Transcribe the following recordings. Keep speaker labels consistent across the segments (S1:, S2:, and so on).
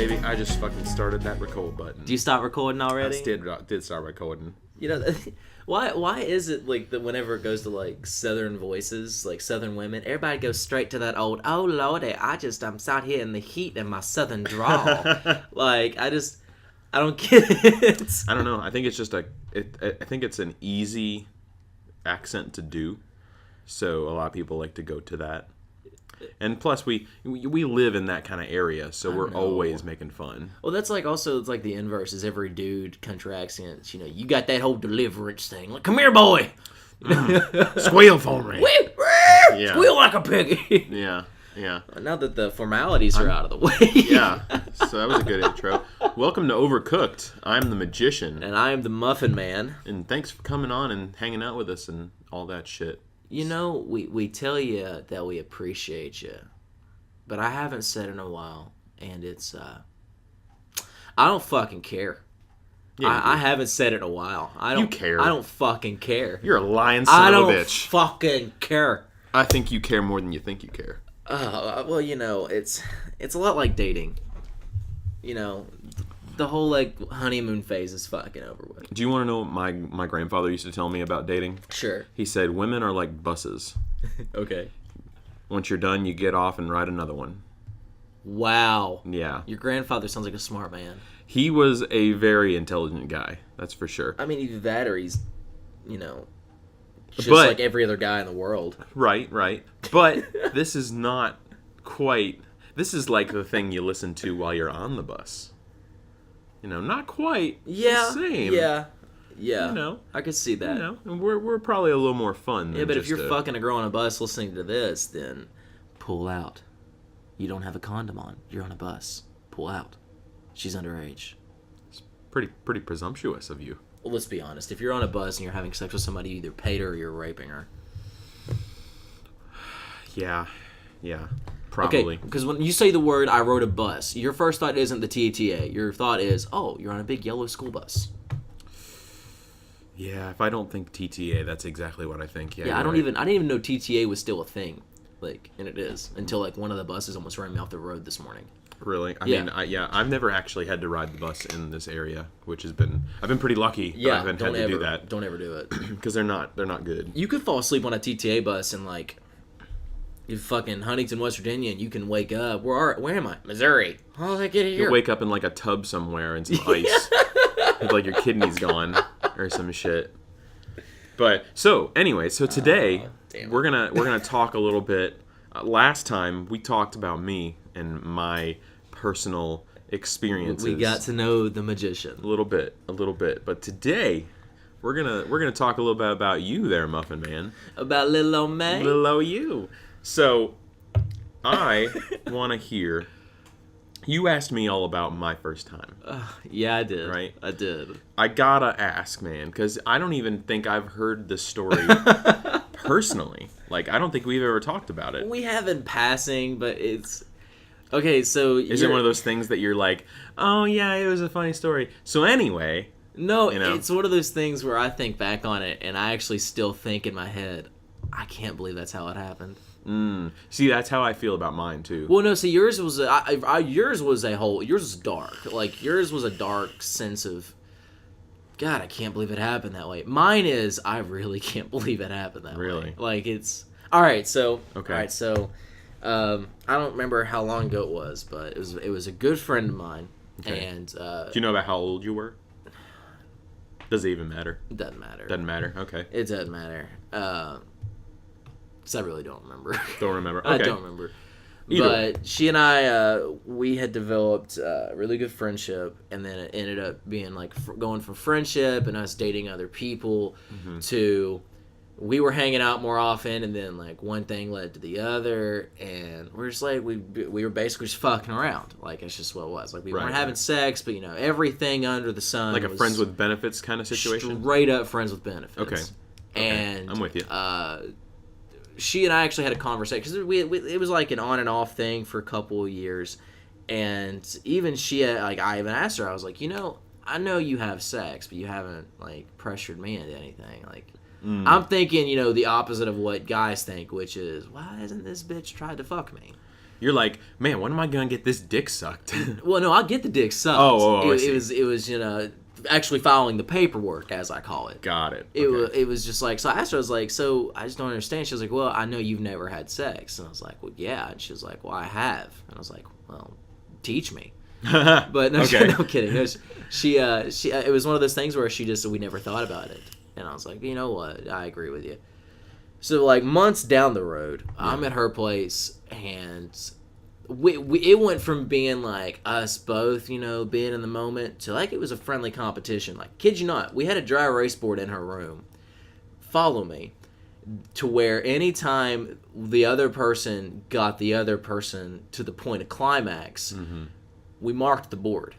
S1: baby. I just fucking started that record button.
S2: Do you stop recording already?
S1: I did start recording.
S2: You know, why is it like that whenever it goes to like Southern voices, like Southern women, everybody goes straight to that old, oh lordy, I'm sat here in the heat in my Southern drawl. Like, I don't get it.
S1: I don't know. I think it's just I think it's an easy accent to do. So a lot of people like to go to that. And plus, we live in that kind of area, so we're always making fun.
S2: Well, that's like also, it's like the inverse is every dude country accents. You know, you got that whole deliverance thing. Like, come here, boy.
S1: Squeal for me.
S2: Yeah. Squeal like a piggy.
S1: Yeah.
S2: Now that the formalities are out of the way.
S1: Yeah. So that was a good intro. Welcome to Overcooked. I'm the magician.
S2: And I am the MuffinMan.
S1: And thanks for coming on and hanging out with us and all that shit.
S2: You know, we tell you that we appreciate you, but I haven't said it in a while, and it's, I don't fucking care. Yeah, I haven't said it in a while.
S1: You care.
S2: I don't fucking care.
S1: You're a lying son of a bitch.
S2: I don't fucking care.
S1: I think you care more than you think you care.
S2: Well, you know, it's a lot like dating. You know, the whole, like, honeymoon phase is fucking over with.
S1: Do you want to know what my grandfather used to tell me about dating?
S2: Sure.
S1: He said, women are like buses.
S2: Okay.
S1: Once you're done, you get off and ride another one.
S2: Wow.
S1: Yeah.
S2: Your grandfather sounds like a smart man.
S1: He was a very intelligent guy, that's for sure.
S2: I mean, either that or he's, you know, just like every other guy in the world.
S1: Right. But this is not quite... This is like the thing you listen to while you're on the bus. You know, not quite the same.
S2: Yeah. You
S1: know,
S2: I could see that.
S1: You know, and we're probably a little more fun than
S2: but if you're fucking a girl on a bus listening to this, then pull out. You don't have a condom on. You're on a bus. Pull out. She's underage.
S1: It's pretty presumptuous of you.
S2: Well, let's be honest. If you're on a bus and you're having sex with somebody, you either paid her or you're raping her.
S1: Yeah. Probably.
S2: Okay, because when you say the word, I rode a bus, your first thought isn't the TTA. Your thought is, oh, you're on a big yellow school bus.
S1: Yeah, if I don't think TTA, that's exactly what I think.
S2: Yeah, I didn't even know TTA was still a thing. Like, and it is. Until, like, one of the buses almost ran me off the road this morning.
S1: Really? I mean, I've never actually had to ride the bus in this area, which I've been pretty lucky that I haven't had to do that.
S2: Don't ever do it.
S1: Because they're not good.
S2: You could fall asleep on a TTA bus and, like, you fucking Huntington, West Virginia, and you can wake up. Where am I? Missouri. How did I get here?
S1: You wake up in like a tub somewhere and some ice, with like your kidneys gone or some shit. But so today we're gonna talk a little bit. Last time we talked about me and my personal experiences.
S2: We got to know the magician
S1: a little bit. But today we're gonna talk a little bit about you, there, MuffinMan.
S2: About little old May.
S1: Little old you. So, I want to hear... You asked me all about my first time.
S2: Yeah, I did.
S1: Right?
S2: I did.
S1: I gotta ask, man, because I don't even think I've heard this story personally. Like, I don't think we've ever talked about it.
S2: We have in passing, but it's... Okay, so...
S1: Is it one of those things that you're like, oh, yeah, it was a funny story. So anyway...
S2: No, it's one of those things where I think back on it, and I actually still think in my head, I can't believe that's how it happened.
S1: See, that's how I feel about mine too.
S2: Well, no, see, yours was yours was dark. Like, yours was a dark sense of, God, I can't believe it happened that way. Mine is, I really can't believe it happened that way.
S1: Really?
S2: Like, it's all right. So,
S1: okay.
S2: All right, so, I don't remember how long ago it was, but it was a good friend of mine. Okay. And
S1: do you know about how old you were? Does it even matter?
S2: It doesn't matter.
S1: Doesn't matter. Okay.
S2: It doesn't matter. Because I really don't remember.
S1: Don't remember. Okay.
S2: I don't remember. But she and I, we had developed a really good friendship, and then it ended up being like going from friendship and us dating other people to we were hanging out more often, and then like one thing led to the other, and we're just like we were basically just fucking around. Like, it's just what it was. Like, we weren't having sex, but, you know, everything under the sun.
S1: Like a friends with benefits kind of situation.
S2: Straight up friends with benefits.
S1: Okay.
S2: And
S1: I'm with you.
S2: She and I actually had a conversation because it was like an on and off thing for a couple of years, and even I even asked her, I was like, you know, I know you have sex, but you haven't like pressured me into anything. Like, I'm thinking, you know, the opposite of what guys think, which is, why hasn't this bitch tried to fuck me?
S1: You're like, man, when am I gonna get this dick sucked?
S2: Well, no, I'll get the dick sucked. It was actually following the paperwork, as I call it.
S1: Got it.
S2: It was just like, so I asked her, I was like, so I just don't understand. She was like, well, I know you've never had sex. And I was like, well, yeah. And she was like, well, I have. And I was like, well, teach me. But no,
S1: Okay.
S2: no kidding. It was one of those things where we never thought about it. And I was like, you know what? I agree with you. So, like, months down the road, I'm at her place, and it went from being, like, us both, being in the moment, to, like, it was a friendly competition. Like, kid you not, we had a dry erase board in her room. Follow me. To where anytime the other person got the other person to the point of climax, we marked the board.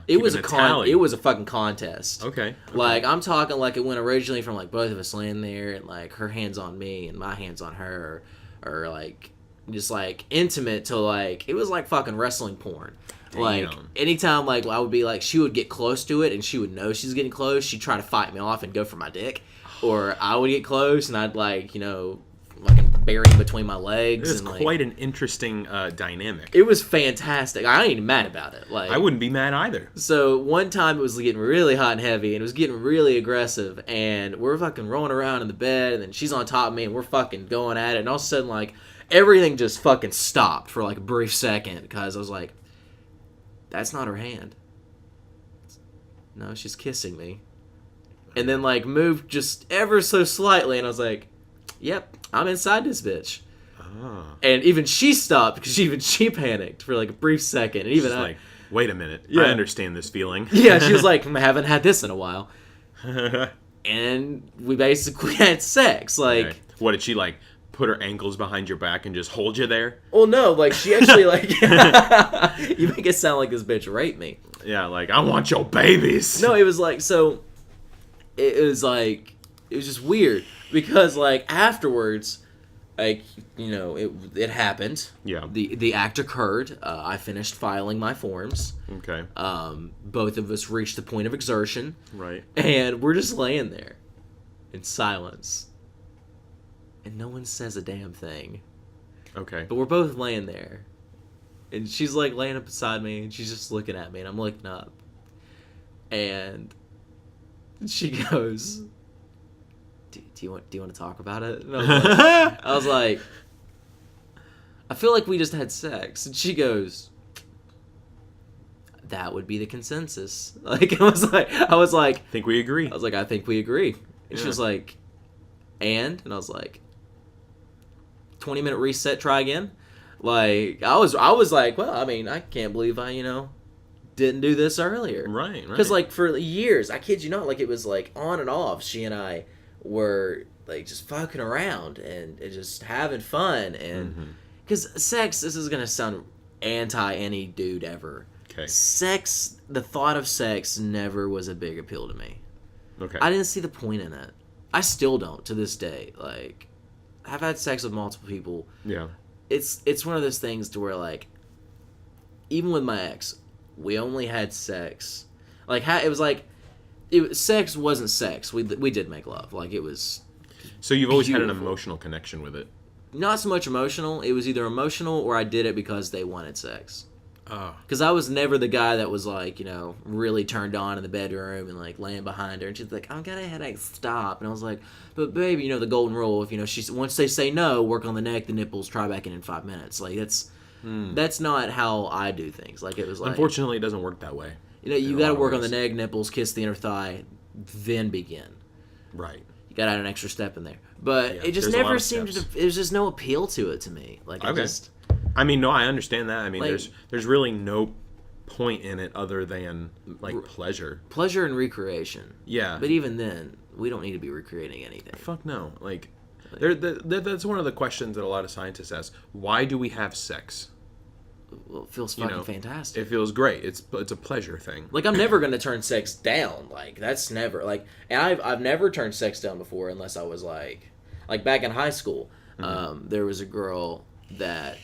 S2: It was a fucking contest.
S1: Okay.
S2: Like, I'm talking like it went originally from like both of us laying there and like her hands on me and my hands on her, or like just like intimate to like it was like fucking wrestling porn. Damn. Like anytime like I would be like she would get close to it and she would know she's getting close, she'd try to fight me off and go for my dick, or I would get close and I'd like like bury him between my legs.
S1: It's quite an interesting dynamic.
S2: It was fantastic. I ain't even mad about it. Like,
S1: I wouldn't be mad either.
S2: So one time it was getting really hot and heavy, and it was getting really aggressive, and we're fucking rolling around in the bed, and then she's on top of me, and we're fucking going at it, and all of a sudden, like, everything just fucking stopped for, like, a brief second, because I was like, that's not her hand. No, she's kissing me. And then, like, moved just ever so slightly, and I was like, yep, I'm inside this bitch. Oh. And even she stopped because even she panicked for like a brief second. And even
S1: like, wait a minute, I understand this feeling.
S2: Yeah, she was like, I haven't had this in a while. And we basically had sex. Like,
S1: okay. What did she like? Put her ankles behind your back and just hold you there?
S2: Well, no, like she actually like you make it sound like this bitch raped me.
S1: Yeah, like I want your babies.
S2: No, it was like it was just weird. Because, like, afterwards, like, it happened.
S1: Yeah.
S2: The act occurred. I finished filing my forms.
S1: Okay.
S2: Both of us reached the point of exertion.
S1: Right.
S2: And we're just laying there in silence. And no one says a damn thing.
S1: Okay.
S2: But we're both laying there. And she's, like, laying up beside me, and she's just looking at me, and I'm looking up. And she goes, do you want to talk about it? And I was like, I feel like we just had sex. And she goes, that would be the consensus. Like, I was like,
S1: I think we agree.
S2: I was like, I think we agree. And she was like, and I was like, 20-minute reset, try again. Like, I was like, well, I mean, I can't believe I, didn't do this earlier.
S1: Right.
S2: Because, like, for years, I kid you not, like, it was, like, on and off. She and I were, like, just fucking around and just having fun. And, because sex, this is going to sound anti any dude ever.
S1: Okay.
S2: Sex, the thought of sex never was a big appeal to me.
S1: Okay.
S2: I didn't see the point in it. I still don't to this day. Like, I've had sex with multiple people.
S1: Yeah.
S2: It's one of those things to where, like, even with my ex, we only had sex. Like, it was like, sex wasn't sex. We did make love. Like, it was.
S1: So you've always had an emotional connection with it.
S2: Not so much emotional. It was either emotional or I did it because they wanted sex.
S1: Oh.
S2: Because I was never the guy that was like, really turned on in the bedroom and like laying behind her, and she's like, "I've got a headache, stop." And I was like, "But baby, the golden rule. If she's once they say no, work on the neck, the nipples, try back in 5 minutes." Like that's not how I do things. Like it was like,
S1: unfortunately, it doesn't work that way.
S2: You got to work on the neck, nipples, kiss the inner thigh, then begin.
S1: Right.
S2: You got to add an extra step in there, but it just never seemed to. There's just no appeal to it to me. Like
S1: I mean, no, I understand that. I mean,
S2: like,
S1: there's really no point in it other than like pleasure
S2: and recreation.
S1: Yeah,
S2: but even then, we don't need to be recreating anything.
S1: Fuck no. Like that's one of the questions that a lot of scientists ask. Why do we have sex?
S2: Well, it feels fucking fantastic.
S1: It feels great. It's a pleasure thing.
S2: Like, I'm never gonna turn sex down. Like, that's never like. And I've never turned sex down before unless I was like back in high school. There was a girl that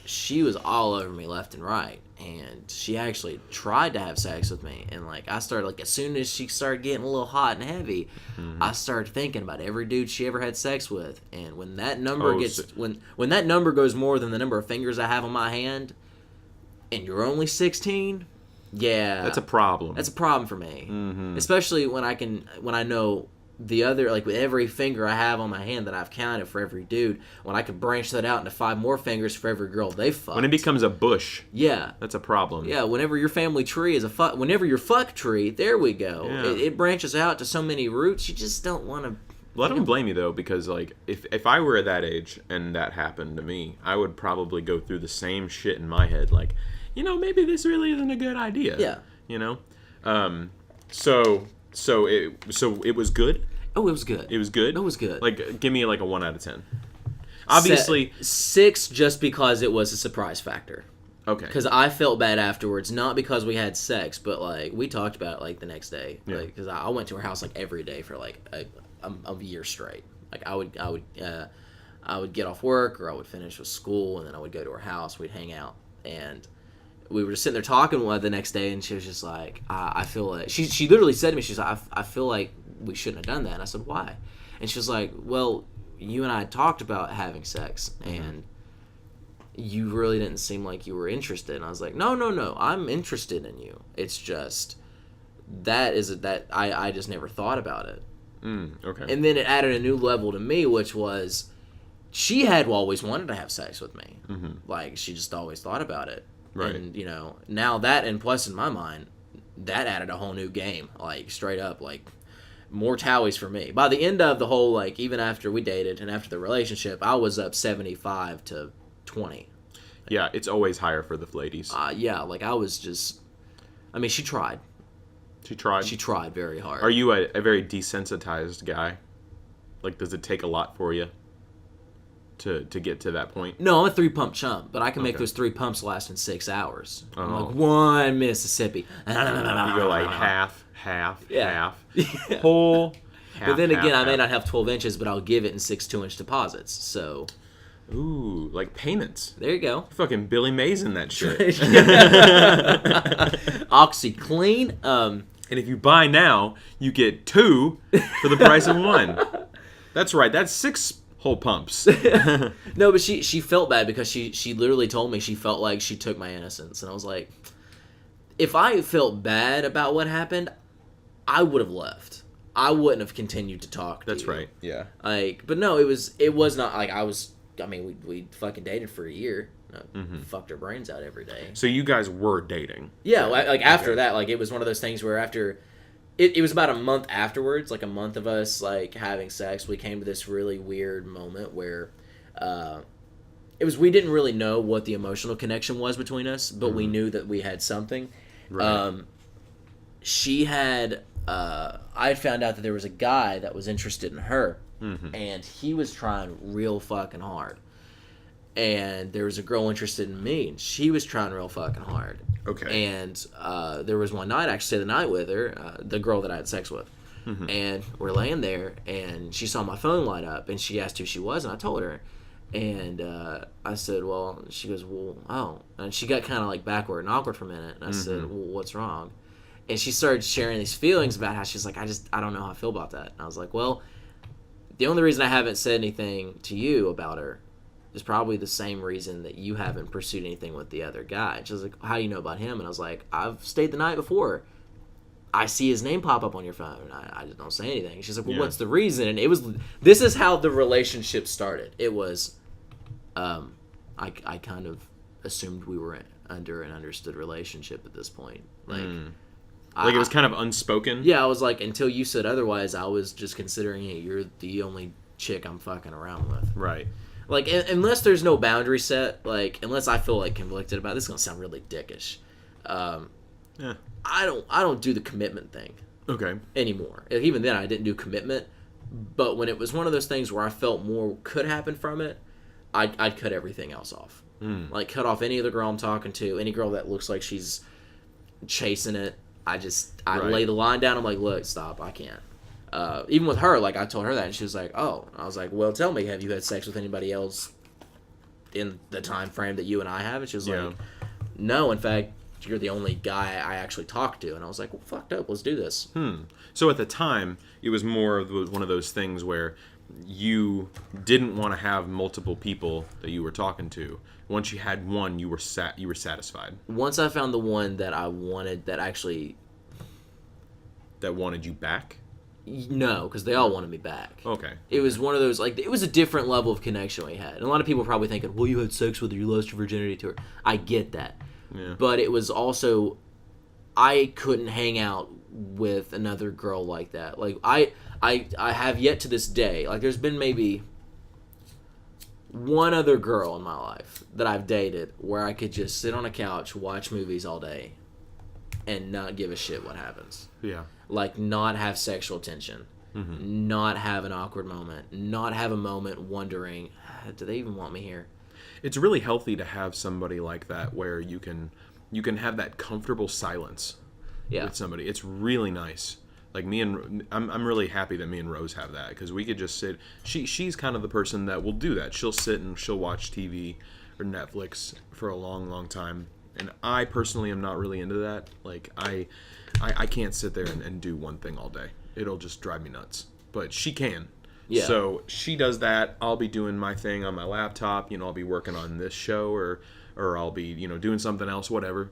S2: she was all over me left and right, and she actually tried to have sex with me. And like I started, like as soon as she started getting a little hot and heavy, I started thinking about every dude she ever had sex with. And when that number when that number goes more than the number of fingers I have on my hand, and you're only 16, yeah,
S1: that's a problem.
S2: That's a problem for me, especially when I know the other, like with every finger I have on my hand that I've counted for every dude, when I could branch that out into 5 more fingers for every girl they fucked.
S1: When it becomes a bush,
S2: yeah,
S1: that's a problem.
S2: Yeah, whenever your family tree is whenever your fuck tree, there we go.
S1: Yeah.
S2: It branches out to so many roots. You just don't want to.
S1: Well, I don't blame you though, because like if I were at that age and that happened to me, I would probably go through the same shit in my head, like, maybe this really isn't a good idea.
S2: Yeah.
S1: So it was good?
S2: Oh, it was good.
S1: It was good?
S2: It was good.
S1: Like, give me like a 1 out of 10. Obviously.
S2: 6 just because it was a surprise factor.
S1: Okay.
S2: Because I felt bad afterwards, not because we had sex, but like we talked about it like the next day.
S1: Yeah.
S2: Because I went to her house like every day for like a year straight. Like I would get off work, or I would finish with school, and then I would go to her house. We'd hang out, and we were just sitting there talking the next day, and she was just like, I feel like... She literally said to me, she's like, I feel like we shouldn't have done that. And I said, why? And she was like, well, you and I talked about having sex, and you really didn't seem like you were interested. And I was like, no, I'm interested in you. It's just, I just never thought about it.
S1: Okay.
S2: And then it added a new level to me, which was, she had always wanted to have sex with me. Like, she just always thought about it.
S1: Right.
S2: And, now that, and plus in my mind, that added a whole new game. Like, straight up, like, more towies for me. By the end of the whole, like, even after we dated and after the relationship, I was up 75 to 20.
S1: Yeah, it's always higher for the ladies.
S2: Yeah, like, I was just... I mean, she tried.
S1: She tried?
S2: She tried very hard.
S1: Are you a very desensitized guy? Like, does it take a lot for you to get to that point?
S2: No, I'm a 3-pump chump, but I can make those 3 pumps last in 6 hours.
S1: Oh.
S2: I'm like, 1 Mississippi.
S1: You go like half,
S2: Yeah.
S1: whole, half,
S2: but then again, I may
S1: half.
S2: not have 12 inches, but I'll give it in 6 2-inch deposits, so...
S1: Ooh, like payments.
S2: There you go.
S1: Fucking Billy Mays in that shit.
S2: OxyClean.
S1: And if you buy now, you get 2 for the price of 1. That's right. That's 6 whole pumps.
S2: No, but she felt bad because she literally told me she felt like she took my innocence. And I was like, if I felt bad about what happened, I would have left. I wouldn't have continued to talk to
S1: That's
S2: you.
S1: right. Yeah.
S2: Like, but no, it was not like we fucking dated for a year. Fucked our brains out every day.
S1: So you guys were dating?
S2: Yeah, like after that, like it was one of those things where after, it was about a month afterwards, like a month of us like having sex, we came to this really weird moment where, we didn't really know what the emotional connection was between us, but we knew that we had something.
S1: Right.
S2: She had, I had found out that there was a guy that was interested in her. And he was trying real fucking hard. And there was a girl interested in me, and she was trying real fucking hard.
S1: Okay.
S2: And there was one night, I actually stayed the night with her, the girl that I had sex with. And we're laying there, and she saw my phone light up, and she asked who she was, and I told her. And I said, well, she goes, well, oh. And she got kind of like backward and awkward for a minute. And I said, well, what's wrong? And she started sharing these feelings about how she's like, I don't know how I feel about that. And I was like, well, the only reason I haven't said anything to you about her is probably the same reason that you haven't pursued anything with the other guy. She was like, how do you know about him? And I was like, I've stayed the night before. I see his name pop up on your phone. I just don't say anything. She's like, well, what's the reason? And this is how the relationship started. It was, I kind of assumed we were under an understood relationship at this point. Like,
S1: it was kind of unspoken?
S2: Yeah, I was like, until you said otherwise, I was just considering you're the only chick I'm fucking around with.
S1: Right.
S2: Like, unless there's no boundary set, like, unless I feel like conflicted about it, this is gonna sound really dickish.
S1: Yeah.
S2: I don't do the commitment thing.
S1: Okay.
S2: Anymore. Even then, I didn't do commitment. But when it was one of those things where I felt more could happen from it, I'd cut everything else off. Like, cut off any other girl I'm talking to, any girl that looks like she's chasing it. I lay the line down. I'm like, look, stop. I can't. Even with her, like, I told her that, and she was like, oh. I was like, well, tell me, have you had sex with anybody else in the time frame that you and I have? And she was like, no, in fact, you're the only guy I actually talked to. And I was like, well, fucked up, let's do this.
S1: So at the time, it was more of one of those things where you didn't want to have multiple people that you were talking to. Once you had one, you were satisfied.
S2: Once I found the one that I wanted, that
S1: wanted you back?
S2: No, because they all wanted me back.
S1: Okay.
S2: It was one of those, like, it was a different level of connection we had. And a lot of people are probably thinking, well, you had sex with her, you lost your virginity to her. I get that.
S1: Yeah.
S2: But it was also, I couldn't hang out with another girl like that. Like, I have yet to this day, like, there's been maybe one other girl in my life that I've dated where I could just sit on a couch, watch movies all day, and not give a shit what happens.
S1: Yeah.
S2: Like, not have sexual tension. Not have an awkward moment. Not have a moment wondering, do they even want me here?
S1: It's really healthy to have somebody like that where you can have that comfortable silence with somebody. It's really nice. Like I'm really happy that me and Rose have that, because we could just sit. She's kind of the person that will do that. She'll sit and she'll watch TV or Netflix for a long, long time. And I personally am not really into that. Like I can't sit there and do one thing all day. It'll just drive me nuts. But she can. Yeah. So she does that. I'll be doing my thing on my laptop. I'll be working on this show or I'll be doing something else, whatever.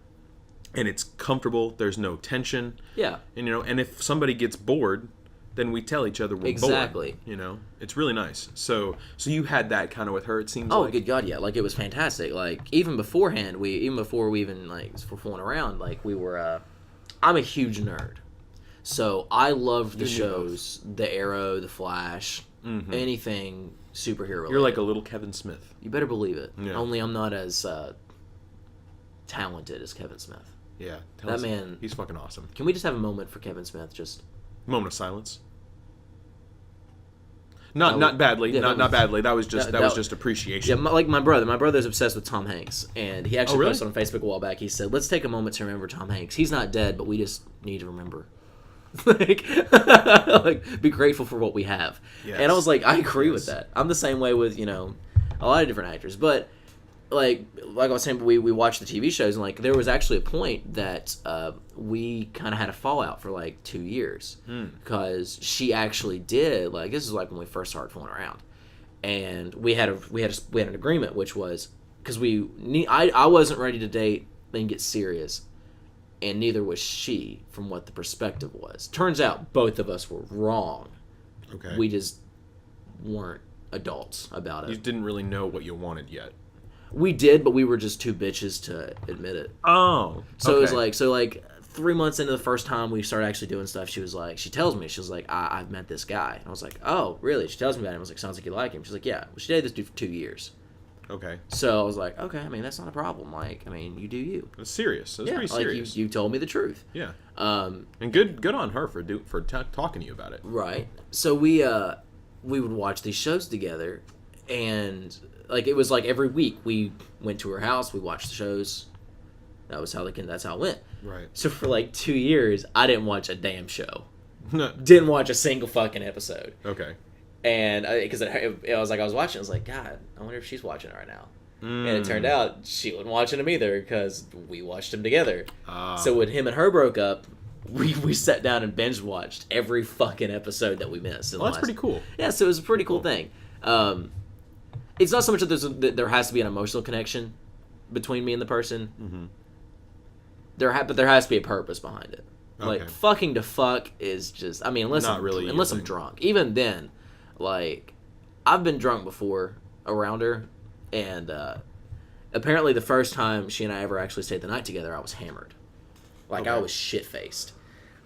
S1: And it's comfortable. There's no tension.
S2: Yeah.
S1: And and if somebody gets bored, then we tell each other we're
S2: exactly.
S1: bored. It's really nice. So you had that kind of with her, it seems like.
S2: Oh, good God, yeah. Like, it was fantastic. Like, even beforehand, before we even, like, were fooling around, like, we were, I'm a huge nerd. So I loved the shows, The Arrow, The Flash, anything superhero related.
S1: You're like a little Kevin Smith.
S2: You better believe it.
S1: Yeah.
S2: Only I'm not as talented as Kevin Smith.
S1: Yeah.
S2: That man.
S1: He's fucking awesome.
S2: Can we just have a moment for Kevin Smith? Just
S1: moment of silence. Not badly.
S2: Yeah,
S1: not badly. That was just appreciation.
S2: Yeah, like my brother. My brother's obsessed with Tom Hanks, and he actually
S1: really?
S2: posted on Facebook a while back. He said, "Let's take a moment to remember Tom Hanks. He's not dead, but we just need to remember." like, be grateful for what we have. Yes. And I was like, I agree with that. I'm the same way with a lot of different actors, but like I was saying, we watched the TV shows, and like there was actually a point that we kind of had a fallout for like 2 years because she actually did, like, this is like when we first started fooling around, and we had an agreement, which was because I wasn't ready to date and get serious, and neither was she from what the perspective was. Turns out both of us were wrong.
S1: Okay.
S2: We just weren't adults about it.
S1: You didn't really know what you wanted yet.
S2: We did, but we were just too bitches to admit it.
S1: Oh.
S2: So okay. It was like 3 months into the first time we started actually doing stuff, she tells me, I've met this guy. And I was like, oh, really? She tells me about him. I was like, sounds like you like him. She's like, yeah. Well, she dated this dude for 2 years.
S1: Okay.
S2: So I was like, okay, I mean, that's not a problem. Like, I mean, you do you.
S1: It's serious. It's pretty serious.
S2: Like you told me the truth.
S1: Yeah. And good on her for talking to you about it.
S2: Right. So we would watch these shows together, and like it was like every week we went to her house, we watched the shows. That's how it went. Right. So for like 2 years, I didn't watch a damn show. Didn't watch a single fucking episode.
S1: Okay.
S2: And because I was watching, I was like, God, I wonder if she's watching it right now. And it turned out she wasn't watching them either because we watched them together. So when him and her broke up, we sat down and binge watched every fucking episode that we missed.
S1: Well, that's pretty cool.
S2: Yeah, so it was a pretty cool thing. It's not so much that there has to be an emotional connection between me and the person. Mm-hmm. But there has to be a purpose behind it. Okay. Like, fucking to fuck is just, I mean, unless I'm drunk. Even then, like, I've been drunk before around her, and apparently the first time she and I ever actually stayed the night together, I was hammered. Like, okay. I was shit-faced.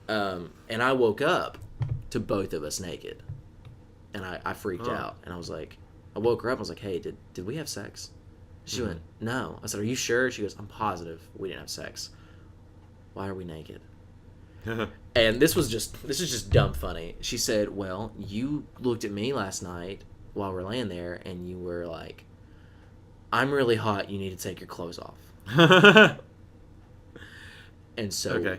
S2: And I woke up to both of us naked. And I freaked out. And I was like, I woke her up, I was like, hey, did we have sex? She went, no. I said, are you sure? She goes, I'm positive we didn't have sex. Why are we naked? And this is just dumb funny. She said, well, you looked at me last night while we're laying there, and you were like, I'm really hot, you need to take your clothes off. And so,
S1: okay.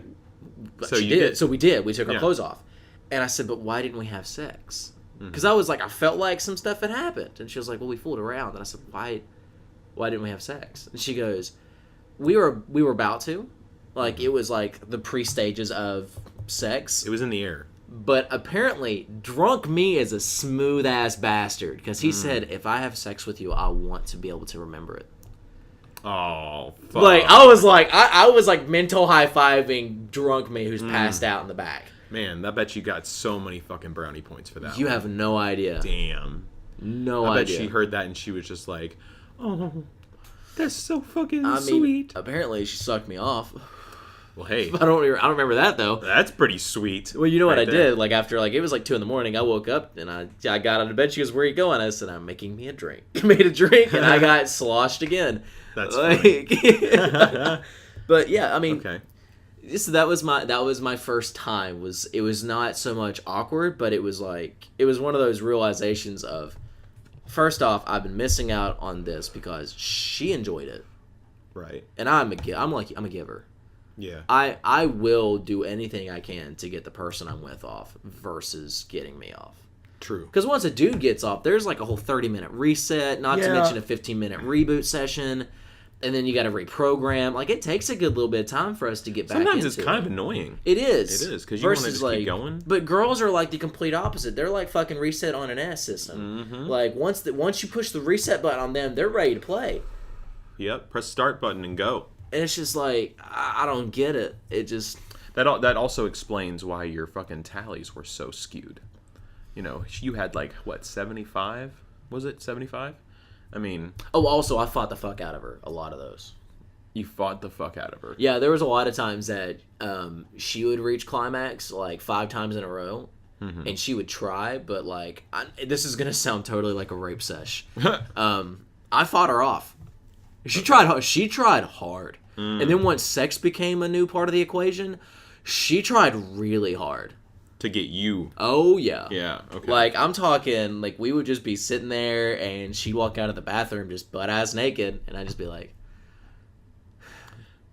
S2: So she did. So we did. We took our clothes off. And I said, but why didn't we have sex? Because I was like, I felt like some stuff had happened. And she was like, well, we fooled around. And I said, why didn't we have sex? And she goes, we were about to, like, it was like the pre-stages of sex.
S1: It was in the air.
S2: But apparently, drunk me is a smooth ass bastard because he said, "If I have sex with you, I want to be able to remember it."
S1: Oh, fuck.
S2: Like I was like mental high fiving drunk me who's passed out in the back.
S1: Man, I bet you got so many fucking brownie points for that.
S2: You have no idea.
S1: Damn.
S2: No
S1: I bet
S2: idea.
S1: she heard that and she was just like, "Oh, that's so fucking sweet."
S2: Apparently, she sucked me off.
S1: Well, hey,
S2: I don't remember that though.
S1: that's pretty sweet.
S2: Well, you know what I did? Like after it was like 2 a.m, I woke up and I got out of bed. She goes, "Where are you going?" I said, "I'm making me a drink." Made a drink and I got sloshed again.
S1: That's funny.
S2: But yeah, I mean,
S1: okay.
S2: So that was my first time. It was not so much awkward, but it was one of those realizations of, first off, I've been missing out on this because she enjoyed it,
S1: Right.
S2: and I'm a giver.
S1: Yeah.
S2: I will do anything I can to get the person I'm with off versus getting me off.
S1: True.
S2: Because once a dude gets off, there's like a whole 30-minute reset, not to mention a 15-minute reboot session, and then you got to reprogram. Like, it takes a good little bit of time for us to get back into it.
S1: Sometimes it's kind of annoying.
S2: It is.
S1: It is, because you want to just keep going.
S2: But girls are like the complete opposite. They're like fucking reset on an ass system. Mm-hmm. Like, once you push the reset button on them, they're ready to play.
S1: Yep. Press start button and go. And
S2: it's just like, I don't get it. It just...
S1: That also explains why your fucking tallies were so skewed. You know, you had like, what, 75? Was it 75? I mean...
S2: Oh, also, I fought the fuck out of her. A lot of those.
S1: You fought the fuck out of her.
S2: Yeah, there was a lot of times that she would reach climax like 5 times in a row. Mm-hmm. And she would try, but like... this is going to sound totally like a rape sesh. I fought her off. She tried hard. And then once sex became a new part of the equation, she tried really hard.
S1: To get you.
S2: Oh, yeah.
S1: Yeah, okay.
S2: Like, I'm talking, like, we would just be sitting there, and she'd walk out of the bathroom just butt-ass naked, and I'd just be like...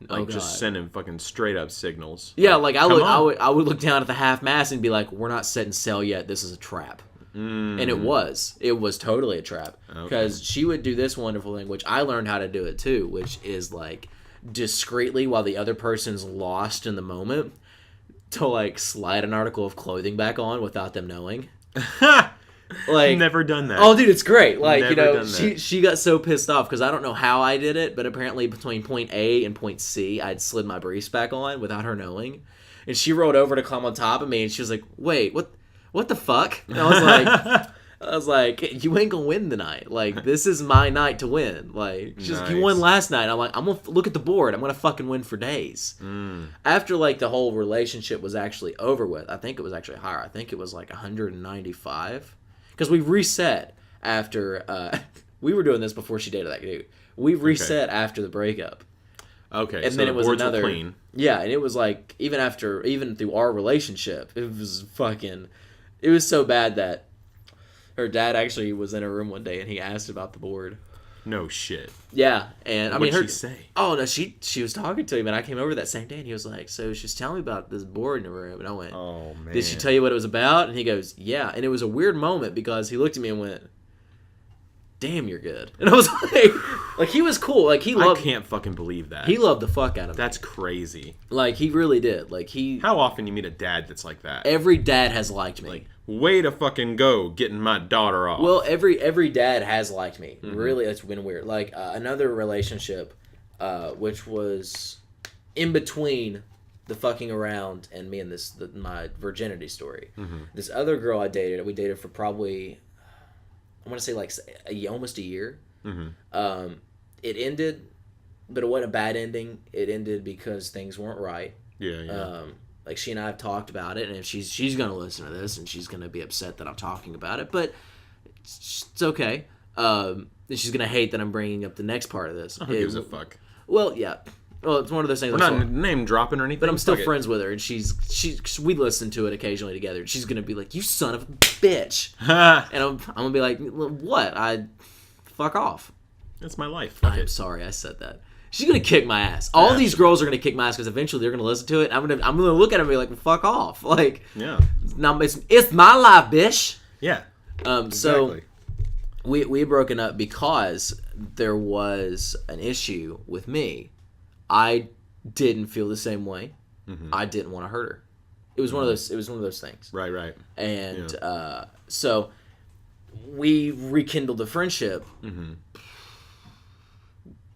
S1: Like, just sending fucking straight-up signals.
S2: Yeah, like, I would look down at the half-mast and be like, we're not setting sail yet, this is a trap. And it was totally a trap, because she would do this wonderful thing, which I learned how to do it too, which is like discreetly, while the other person's lost in the moment, to like slide an article of clothing back on without them knowing. Like,
S1: never done that.
S2: Oh, dude, it's great. Like,
S1: never
S2: you know, she got so pissed off because I don't know how I did it, but apparently between point A and point C, I'd slid my briefs back on without her knowing, and she rolled over to climb on top of me, and she was like, "Wait, what the fuck?" And I was like, you ain't gonna win tonight. Like, this is my night to win. Like, she's like, you won last night. I'm like, I'm gonna look at the board. I'm gonna fucking win for days. After like the whole relationship was actually over with, I think it was actually higher. I think it was like 195, because we reset after we were doing this before she dated that dude. We reset after the breakup.
S1: Okay,
S2: and
S1: so
S2: then it was another
S1: clean.
S2: Yeah, and it was like even through our relationship, it was so bad that her dad actually was in her room one day and he asked about the board.
S1: No shit.
S2: Yeah, and
S1: what did she say?
S2: Oh no, she was talking to him, and I came over that same day, and he was like, "So she's telling me about this board in her room," and I went,
S1: "Oh man,
S2: did she tell you what it was about?" And he goes, "Yeah," and it was a weird moment because he looked at me and went, "Damn, you're good," and I was like he was cool, like he loved.
S1: I can't fucking believe that.
S2: He loved the fuck out of me.
S1: That's crazy. Like,
S2: he really did. Like, he.
S1: How often you meet a dad that's like that?
S2: Every dad has liked me.
S1: Like, way to fucking go, getting my daughter off.
S2: Well, every dad has liked me. Mm-hmm. Really, it's been weird. Like, another relationship, which was in between the fucking around and me and my virginity story. Mm-hmm. This other girl we dated for probably, I want to say like almost a year. Mm-hmm. It ended, but it wasn't a bad ending. It ended because things weren't right.
S1: Yeah.
S2: Like, she and I have talked about it, and if she's going to listen to this, and she's going to be upset that I'm talking about it, but it's okay. She's going to hate that I'm bringing up the next part of this.
S1: Who gives a fuck?
S2: Well, yeah. Well, it's one of those things.
S1: We're not name dropping or anything.
S2: But I'm still friends with her, and we listen to it occasionally together, and she's going to be like, "You son of a bitch." And I'm going to be like, "What? Fuck off."
S1: That's my life.
S2: I'm sorry I said that. She's gonna kick my ass. All these girls are gonna kick my ass because eventually they're gonna listen to it. I'm gonna look at them and be like, "Fuck off!" Like,
S1: yeah.
S2: No, it's my life, bitch.
S1: Yeah.
S2: Exactly. So we had broken up because there was an issue with me I didn't feel the same way.
S1: Mm-hmm.
S2: I didn't want to hurt her. It was one of those. It was one of those things.
S1: Right.
S2: And so we rekindled the friendship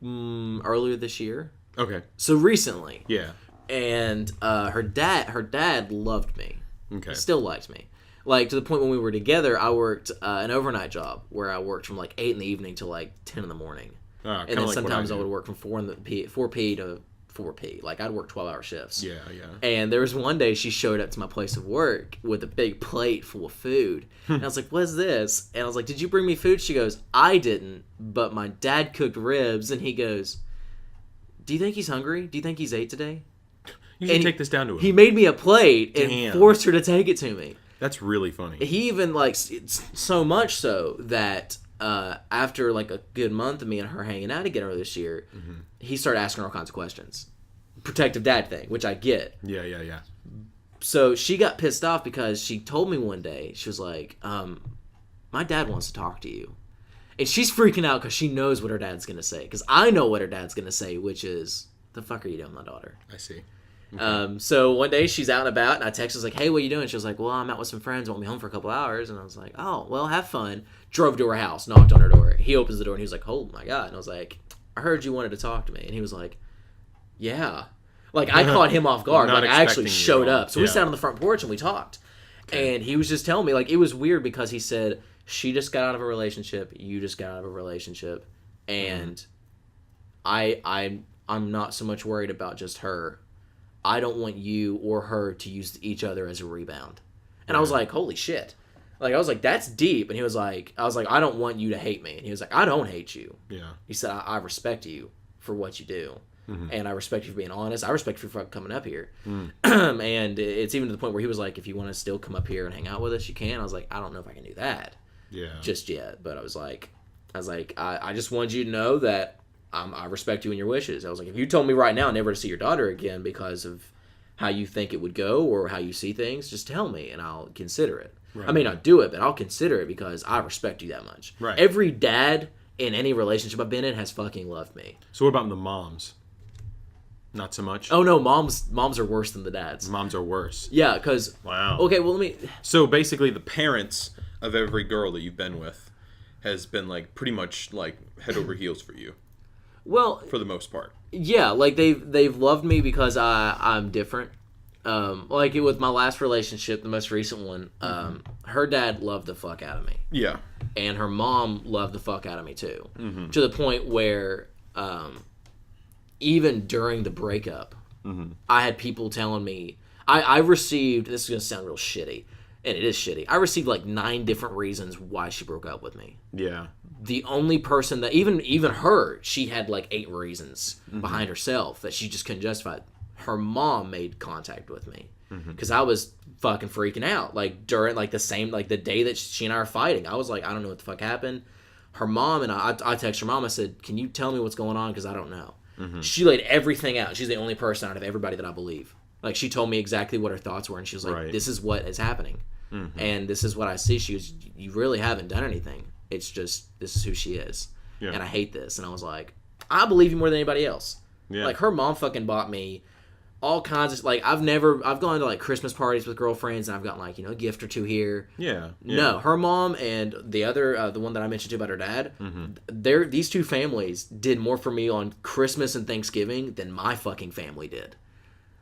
S2: earlier this year.
S1: Okay.
S2: So recently.
S1: Yeah.
S2: And her dad loved me.
S1: Okay.
S2: Still liked me. Like, to the point when we were together, I worked an overnight job where I worked from like 8 in the evening to like 10 in the morning. And then like sometimes I would work from 4p to 4p. Like, I'd work 12-hour shifts.
S1: Yeah.
S2: And there was one day she showed up to my place of work with a big plate full of food. And I was like, "What's this?" And I was like, "Did you bring me food?" She goes, "I didn't, but my dad cooked ribs." And he goes, "Do you think he's hungry? Do you think he's ate today?"
S1: You should take this down to him.
S2: He made me a plate and forced her to take it to me.
S1: That's really funny.
S2: He even, like, so much so that after, like, a good month of me and her hanging out together this year, he started asking her all kinds of questions. Protective dad thing, which I get.
S1: Yeah.
S2: So she got pissed off because she told me one day, she was like, my dad wants to talk to you. And she's freaking out because she knows what her dad's going to say. Because I know what her dad's going to say, which is, "The fuck are you doing, my daughter?"
S1: I see.
S2: Okay. So one day she's out and about, and I text her, like, "Hey, what are you doing?" She was like, "Well, I'm out with some friends. Want me home for a couple hours?" And I was like, "Oh, well, have fun." Drove to her house, knocked on her door. He opens the door, and he was like, "Oh, my God." And I was like, "I heard you wanted to talk to me." And he was like, "Yeah." Like, I caught him off guard. Like, I actually showed up. So we sat on the front porch, and we talked. Okay. And he was just telling me, like, it was weird because he said, "She just got out of a relationship. You just got out of a relationship. And I'm not so much worried about just her. I don't want you or her to use each other as a rebound." And I was like, "Holy shit." Like, I was like, "That's deep." And I was like, "I don't want you to hate me." And he was like, "I don't hate you."
S1: Yeah.
S2: He said, I respect you for what you do. And I respect you for being honest. I respect you for coming up here. And it's even to the point where he was like, "If you want to still come up here and hang out with us, you can." I was like, "I don't know if I can do that just yet." But I was like, I just wanted you to know that I respect you and your wishes. I was like, if you told me right now never to see your daughter again because of how you think it would go or how you see things, just tell me and I'll consider it. Right. I may not do it, but I'll consider it because I respect you that much.
S1: Right.
S2: Every dad in any relationship I've been in has fucking loved me.
S1: So what about the moms? Not so much?
S2: Oh, no, moms are worse than the dads.
S1: Moms are worse.
S2: Yeah, because...
S1: Wow.
S2: Okay, well, let me...
S1: So basically the parents of every girl that you've been with has been, like, pretty much, like, head over heels for you.
S2: Well...
S1: For the most part.
S2: Yeah, like, they've loved me because I'm different. Like, with my last relationship, the most recent one, her dad loved the fuck out of me.
S1: Yeah.
S2: And her mom loved the fuck out of me, too. To the point where... even during the breakup, I had people telling me, I received, this is going to sound real shitty, and it is shitty, I received like 9 different reasons why she broke up with me. Yeah. The only person that, even her, she had like 8 reasons behind herself that she just couldn't justify. Her mom made contact with me because I was fucking freaking out. Like during like the day that she and I are fighting, I was like, I don't know what the fuck happened. Her mom and I texted her mom, I said, "Can you tell me what's going on? Because I don't know." She laid everything out. She's the only person out of everybody that I believe. Like, she told me exactly what her thoughts were, and she was like, "This is what is happening, and this is what I see." She was, "You really haven't done anything. It's just, this is who she is, and I hate this." And I was like, "I believe you more than anybody else." Like, her mom fucking bought me all kinds of, like, I've gone to, like, Christmas parties with girlfriends, and I've gotten, like, a gift or two here. No, her mom and the other, the one that I mentioned to about her dad, these two families did more for me on Christmas and Thanksgiving than my fucking family did.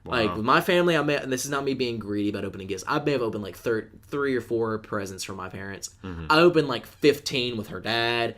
S2: Wow. Like, with my family, and this is not me being greedy about opening gifts, I may have opened, like, 3 or 4 presents from my parents. I opened, like, 15 with her dad.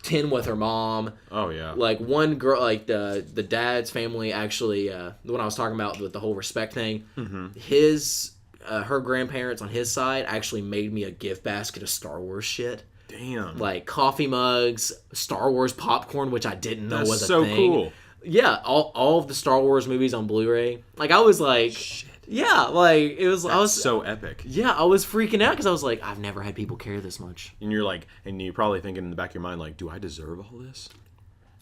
S2: 10 with her mom. Oh, yeah. Like, one girl, like, the dad's family actually, the one I was talking about with the whole respect thing, her grandparents on his side actually made me a gift basket of Star Wars shit. Damn. Like, coffee mugs, Star Wars popcorn, which I didn't know was a thing. That's so cool. Yeah, all of the Star Wars movies on Blu-ray. Like, I was like... Shit. Yeah, like, it was...
S1: That's so epic.
S2: Yeah, I was freaking out because I was like, I've never had people care this much.
S1: And you're like... And you're probably thinking in the back of your mind, like, do I deserve all this?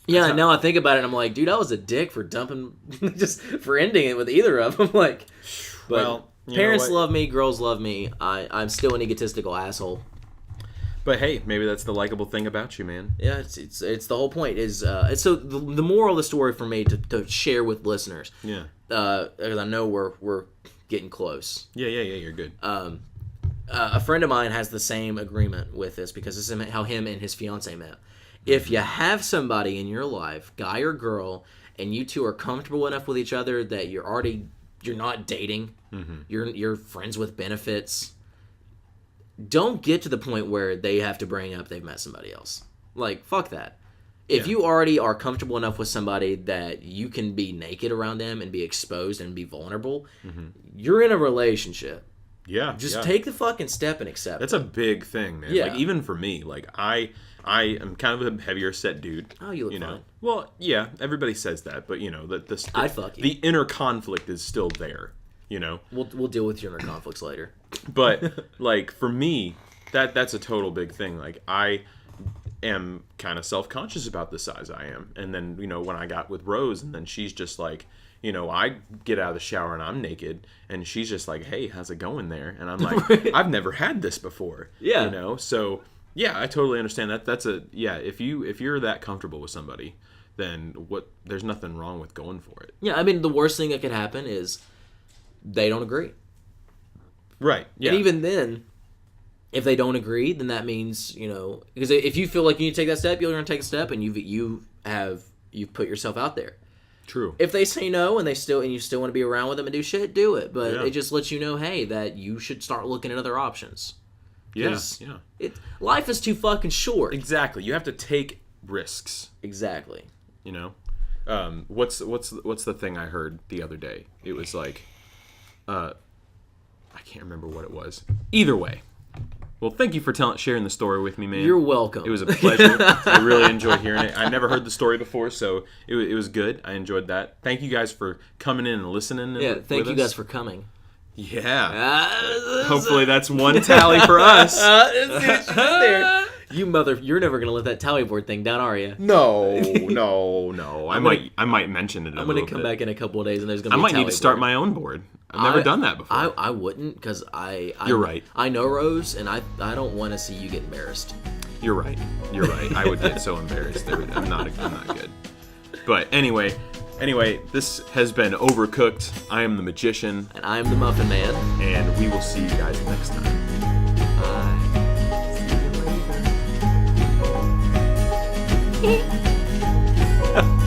S2: Yeah, now I think about it, and I'm like, dude, I was a dick for dumping... just for ending it with either of them. Like... But parents love me, girls love me. I'm still an egotistical asshole.
S1: But hey, maybe that's the likable thing about you, man.
S2: Yeah, it's the whole point is so the moral of the story for me to share with listeners.
S1: Yeah.
S2: Because I know we're getting close.
S1: Yeah, you're good.
S2: A friend of mine has the same agreement with this because this is how him and his fiance met. If you have somebody in your life, guy or girl, and you two are comfortable enough with each other that you're not dating, you're friends with benefits, don't get to the point where they have to bring up they've met somebody else. Like, fuck that. If you already are comfortable enough with somebody that you can be naked around them and be exposed and be vulnerable, you're in a relationship.
S1: Yeah.
S2: Just take the fucking step and accept
S1: That's a big thing, man.
S2: Yeah.
S1: Like, even for me, like, I am kind of a heavier set dude.
S2: Oh, you look
S1: know?
S2: fine.
S1: Well, yeah, everybody says that, but,
S2: I'd fuck you.
S1: The inner conflict is still there,
S2: We'll deal with your inner conflicts later.
S1: But, like, for me, that's a total big thing. Like, I am kind of self-conscious about the size I am. And then, when I got with Rose, and then she's just like, I get out of the shower and I'm naked, and she's just like, "Hey, how's it going there?" And I'm like, "I've never had this before."
S2: Yeah.
S1: So yeah, I totally understand that. If you're that comfortable with somebody, then there's nothing wrong with going for it.
S2: Yeah, I mean, the worst thing that could happen is they don't agree.
S1: Right. Yeah.
S2: And even then, if they don't agree, then that means, because if you feel like you need to take that step, you're going to take a step, and you've put yourself out there.
S1: True.
S2: If they say no and you still want to be around with them and do shit, do it. But it just lets you know, hey, that you should start looking at other options.
S1: Yeah.
S2: Life is too fucking short.
S1: Exactly. You have to take risks.
S2: Exactly.
S1: What's the thing I heard the other day? It was like, I can't remember what it was. Either way. Well, thank you for sharing the story with me, man.
S2: You're welcome.
S1: It was a pleasure. I really enjoyed hearing it. I never heard the story before, so it was good. I enjoyed that. Thank you guys for coming in and listening.
S2: Thank you guys for coming.
S1: Yeah. Hopefully that's one tally for us.
S2: You're never gonna let that tally board thing down, are you?
S1: No. I might mention it.
S2: I'm gonna come back in a couple of days, and there's gonna be.
S1: I might need to start my own board. I've never done that before.
S2: I wouldn't, because
S1: You're right.
S2: I know Rose, and I don't want to see you get embarrassed.
S1: You're right. I would get so embarrassed. I'm not good. But anyway, this has been Overcooked. I am the Magician.
S2: And I am the Muffin Man.
S1: And we will see you guys next time.
S2: Bye. See you later.